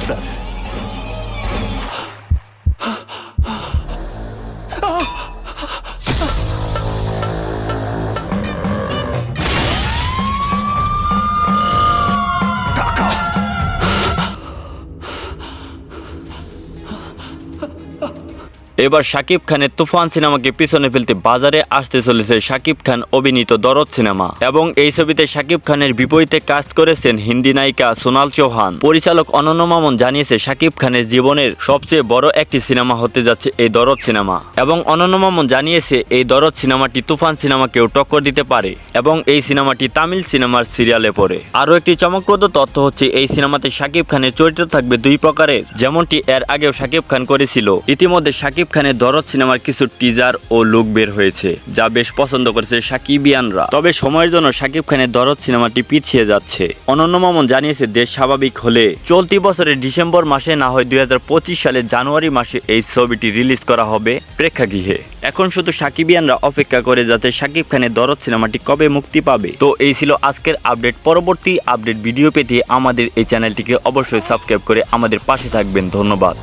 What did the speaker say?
Sir. এবার শাকিব খানের তুফান সিনেমাকে পিছনে ফেলতে বাজারে আসতে চলেছে শাকিব খান অভিনীত দরদ সিনেমা এবং এই ছবিতে শাকিব খানের বিপরীতে কাজ করেছেন হিন্দি নায়িকা সোনাল চৌহান। পরিচালক অনন্য মামুন জানিয়েছে শাকিব খানের জীবনের সবচেয়ে বড় একটি সিনেমা হতে যাচ্ছে এই দরদ সিনেমা এবং অনন্য মামুন জানিয়েছে এই দরদ সিনেমাটি তুফান সিনেমাকেও টক্কর দিতে পারে এবং এই সিনেমাটি তামিল সিনেমার সিরিয়ালে পড়ে। আরও একটি চমকপ্রদ তথ্য হচ্ছে এই সিনেমাতে শাকিব খানের চরিত্র থাকবে দুই প্রকারের, যেমনটি এর আগেও শাকিব খান করেছিল। ইতিমধ্যে শাকিব খানের দরদ সিনেমার কিছু টিজার ও লুক বের হয়েছে যা বেশ পছন্দ করেছে সাকিবিয়ানরা। তবে সময়ের জন্য শাকিব খানের দরদ সিনেমাটি পিছিয়ে যাচ্ছে। অনন্য মামুন জানিয়েছে দেশ স্বাভাবিক হলে চলতি বছরের ডিসেম্বর মাসে না হয় 2025 সালের জানুয়ারি মাসে এই ছবিটি রিলিজ করা হবে প্রেক্ষাগৃহে। এখন শুধু সাকিবিয়ানরা অপেক্ষা করে যাতে শাকিব খানের দরদ সিনেমাটি কবে মুক্তি পাবে। তো এই ছিল আজকের আপডেট। পরবর্তী আপডেট ভিডিও পেতে আমাদের এই চ্যানেলটিকে অবশ্যই সাবস্ক্রাইব করে আমাদের পাশে থাকবেন। ধন্যবাদ।